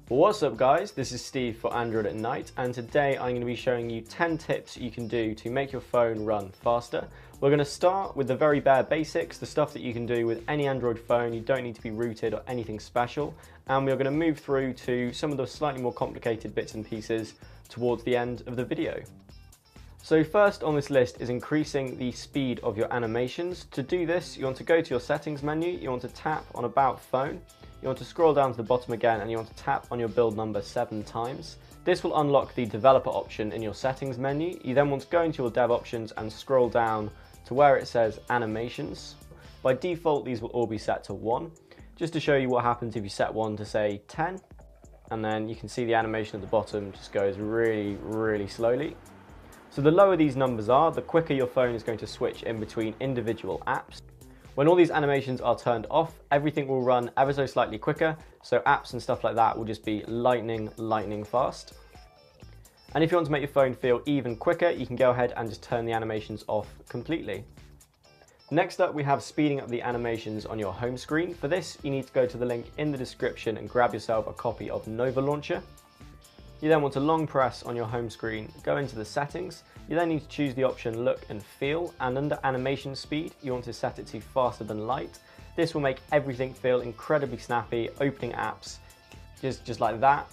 What's up guys, this is Steve for Android at Night, and today I'm going to be showing you 10 tips you can do to make your phone run faster. We're going to start with the very bare basics, the stuff that you can do with any Android phone. You don't need to be rooted or anything special, and we're going to move through to some of the slightly more complicated bits and pieces towards the end of the video. So first on this list is increasing the speed of your animations. To do this, you want to go to your settings menu, you want to tap on About Phone, you want to scroll down to the bottom again, and you want to tap on your build number 7 times. This will unlock the developer option in your settings menu. You then want to go into your dev options and scroll down to where it says animations. By default, these will all be set to 1. Just to show you what happens if you set one to say 10, and then you can see the animation at the bottom just goes really slowly. So the lower these numbers are, the quicker your phone is going to switch in between individual apps. When all these animations are turned off, everything will run ever so slightly quicker, so apps and stuff like that will just be lightning fast. And if you want to make your phone feel even quicker, you can go ahead and just turn the animations off completely. Next up, we have speeding up the animations on your home screen. For this, you need to go to the link in the description and grab yourself a copy of Nova Launcher. You then want to long press on your home screen, go into the settings. You then need to choose the option Look and Feel, and under animation speed, you want to set it to faster than light. This will make everything feel incredibly snappy, opening apps just like that.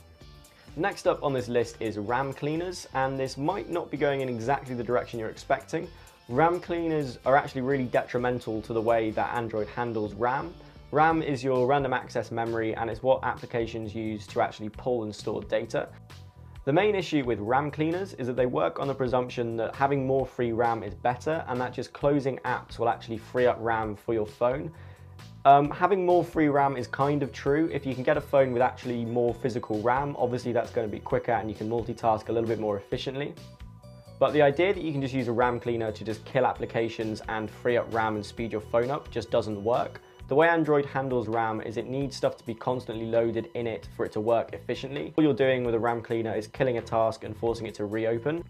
Next up on this list is RAM cleaners, and this might not be going in exactly the direction you're expecting. RAM cleaners are actually really detrimental to the way that Android handles RAM. RAM is your random access memory, and it's what applications use to actually pull and store data. The main issue with RAM cleaners is that they work on the presumption that having more free RAM is better, and that just closing apps will actually free up RAM for your phone. Having more free RAM is kind of true. If you can get a phone with actually more physical RAM, obviously that's going to be quicker and you can multitask a little bit more efficiently. But the idea that you can just use a RAM cleaner to just kill applications and free up RAM and speed your phone up just doesn't work. The way Android handles RAM is it needs stuff to be constantly loaded in it for it to work efficiently. All you're doing with a RAM cleaner is killing a task and forcing it to reopen.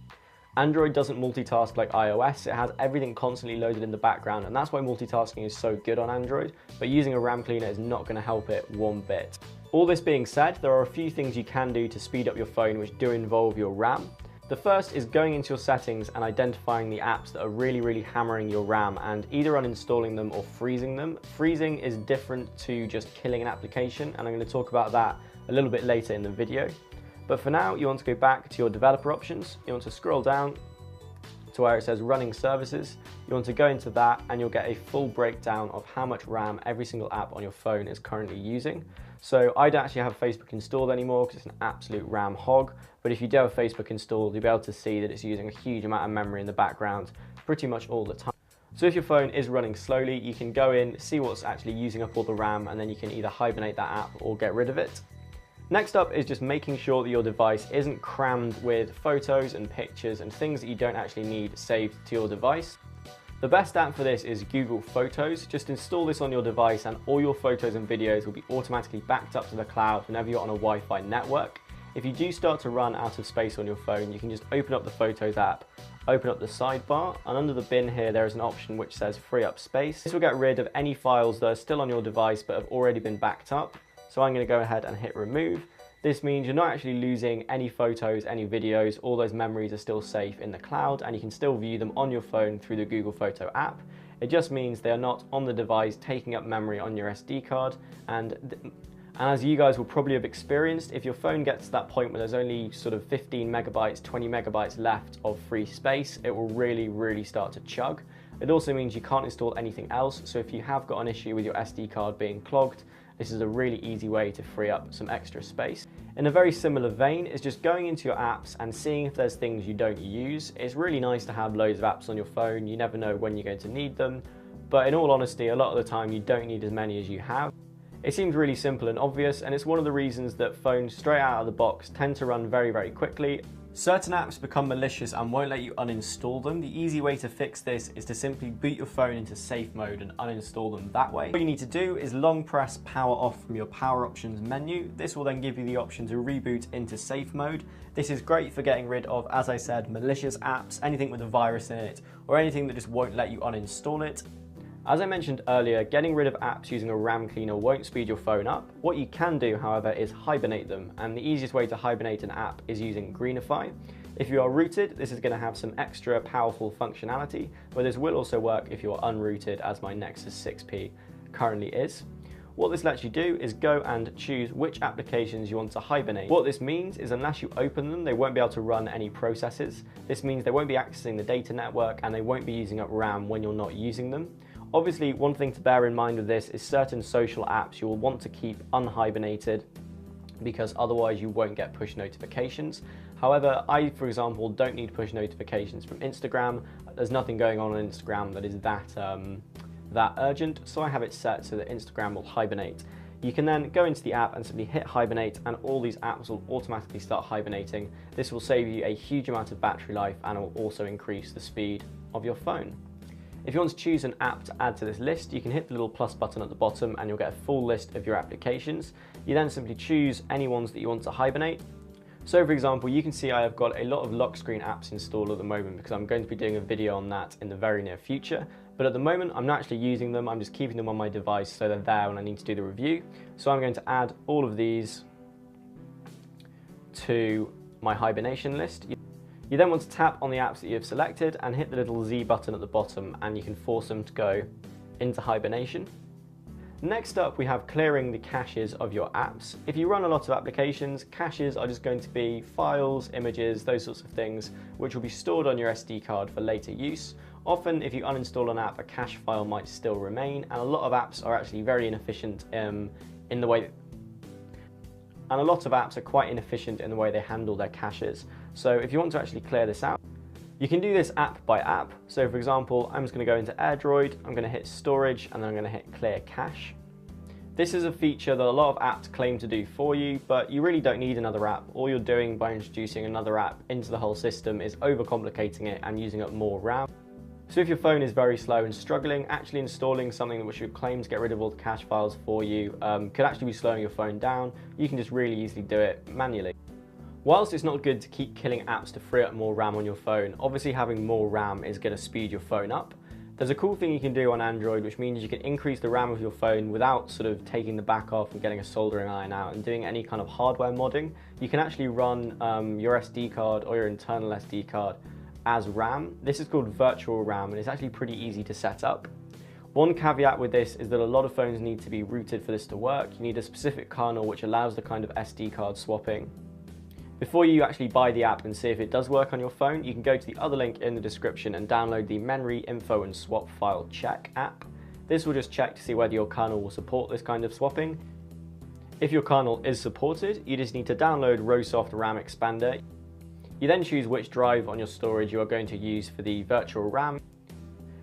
Android doesn't multitask like iOS, it has everything constantly loaded in the background, and that's why multitasking is so good on Android, but using a RAM cleaner is not going to help it one bit. All this being said, there are a few things you can do to speed up your phone which do involve your RAM. The first is going into your settings and identifying the apps that are really hammering your RAM and either uninstalling them or freezing them. Freezing is different to just killing an application, and I'm going to talk about that a little bit later in the video. But for now, you want to go back to your developer options. You want to scroll down to where it says running services. You want to go into that and you'll get a full breakdown of how much RAM every single app on your phone is currently using. So I don't actually have Facebook installed anymore because it's an absolute RAM hog. But if you do have Facebook installed, you'll be able to see that it's using a huge amount of memory in the background pretty much all the time. So if your phone is running slowly, you can go in, see what's actually using up all the RAM, and then you can either hibernate that app or get rid of it. Next up is just making sure that your device isn't crammed with photos and pictures and things that you don't actually need saved to your device. The best app for this is Google Photos. Just install this on your device and all your photos and videos will be automatically backed up to the cloud whenever you're on a Wi-Fi network. If you do start to run out of space on your phone, you can just open up the Photos app, open up the sidebar, and under the bin here there is an option which says free up space. This will get rid of any files that are still on your device but have already been backed up. So I'm going to go ahead and hit remove. This means you're not actually losing any photos, any videos, all those memories are still safe in the cloud and you can still view them on your phone through the Google Photo app. It just means they are not on the device taking up memory on your SD card, and as you guys will probably have experienced, if your phone gets to that point where there's only sort of 15 megabytes, 20 megabytes left of free space, it will really start to chug. It also means you can't install anything else, so if you have got an issue with your SD card being clogged, this is a really easy way to free up some extra space. In a very similar vein is just going into your apps and seeing if there's things you don't use. It's really nice to have loads of apps on your phone, you never know when you're going to need them, but in all honesty, a lot of the time you don't need as many as you have. It seems really simple and obvious, and it's one of the reasons that phones straight out of the box tend to run very quickly. Certain apps become malicious and won't let you uninstall them. The easy way to fix this is to simply boot your phone into safe mode and uninstall them that way. What you need to do is long press power off from your power options menu. This will then give you the option to reboot into safe mode. This is great for getting rid of, as I said, malicious apps, anything with a virus in it, or anything that just won't let you uninstall it. As I mentioned earlier, getting rid of apps using a RAM cleaner won't speed your phone up. What you can do, however, is hibernate them, and the easiest way to hibernate an app is using Greenify. If you are rooted, this is going to have some extra powerful functionality, but this will also work if you're unrooted, as my Nexus 6P currently is. What this lets you do is go and choose which applications you want to hibernate. What this means is unless you open them, they won't be able to run any processes. This means they won't be accessing the data network and they won't be using up RAM when you're not using them. Obviously, one thing to bear in mind with this is certain social apps you will want to keep unhibernated because otherwise you won't get push notifications. However, I, for example, don't need push notifications from Instagram. There's nothing going on Instagram that is that urgent, so I have it set so that Instagram will hibernate. You can then go into the app and simply hit hibernate and all these apps will automatically start hibernating. This will save you a huge amount of battery life and it will also increase the speed of your phone. If you want to choose an app to add to this list, you can hit the little plus button at the bottom and you'll get a full list of your applications. You then simply choose any ones that you want to hibernate. So for example, you can see I have got a lot of lock screen apps installed at the moment because I'm going to be doing a video on that in the very near future. But at the moment, I'm not actually using them, I'm just keeping them on my device so they're there when I need to do the review. So I'm going to add all of these to my hibernation list. You then want to tap on the apps that you have selected and hit the little Z button at the bottom and you can force them to go into hibernation. Next up, we have clearing the caches of your apps. If you run a lot of applications, caches are just going to be files, images, those sorts of things, which will be stored on your SD card for later use. Often, if you uninstall an app, a cache file might still remain, and a lot of apps are actually very inefficient in the way they handle their caches. So if you want to actually clear this out, you can do this app by app. So for example, I'm just going to go into AirDroid, I'm going to hit storage, and then I'm going to hit clear cache. This is a feature that a lot of apps claim to do for you, but you really don't need another app. All you're doing by introducing another app into the whole system is overcomplicating it and using up more RAM. So if your phone is very slow and struggling, actually installing something which would claim to get rid of all the cache files for you could actually be slowing your phone down. You can just really easily do it manually. Whilst it's not good to keep killing apps to free up more RAM on your phone, obviously having more RAM is going to speed your phone up. There's a cool thing you can do on Android, which means you can increase the RAM of your phone without sort of taking the back off and getting a soldering iron out and doing any kind of hardware modding. You can actually run your SD card or your internal SD card as RAM. This is called virtual RAM and it's actually pretty easy to set up. One caveat with this is that a lot of phones need to be rooted for this to work. You need a specific kernel which allows the kind of SD card swapping. Before you actually buy the app and see if it does work on your phone, you can go to the other link in the description and download the Menry Info and Swap File Check app. This will just check to see whether your kernel will support this kind of swapping. If your kernel is supported, you just need to download Rosoft RAM Expander. You then choose which drive on your storage you are going to use for the virtual RAM.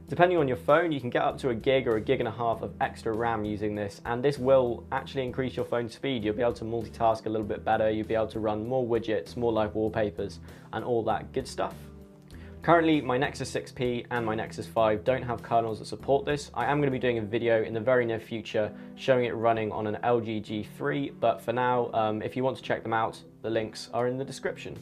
Depending on your phone, you can get up to 1 gig or 1.5 gigs of extra RAM using this, and this will actually increase your phone's speed. You'll be able to multitask a little bit better, you'll be able to run more widgets, more live wallpapers, and all that good stuff. Currently, my Nexus 6P and my Nexus 5 don't have kernels that support this. I am going to be doing a video in the very near future showing it running on an LG G3, but for now, if you want to check them out, the links are in the description.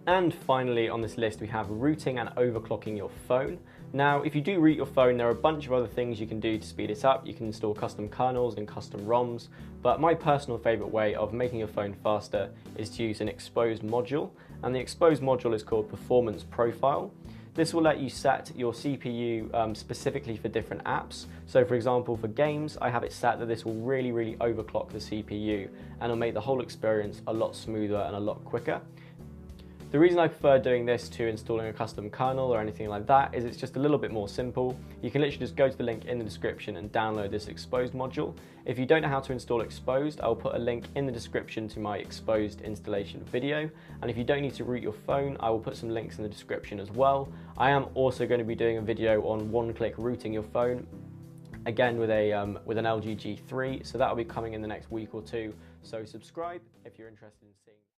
And finally on this list we have rooting and overclocking your phone. Now if you do root your phone, there are a bunch of other things you can do to speed it up. You can install custom kernels and custom ROMs, but my personal favourite way of making your phone faster is to use an exposed module, and the exposed module is called Performance Profile. This will let you set your CPU specifically for different apps. So for example, for games, I have it set that this will really overclock the CPU and it'll make the whole experience a lot smoother and a lot quicker. The reason I prefer doing this to installing a custom kernel or anything like that is it's just a little bit more simple. You can literally just go to the link in the description and download this exposed module. If you don't know how to install exposed, I'll put a link in the description to my exposed installation video. And if you don't need to root your phone, I will put some links in the description as well. I am also going to be doing a video on one-click rooting your phone, again with an LG G3, so that will be coming in the next week or two. So subscribe if you're interested in seeing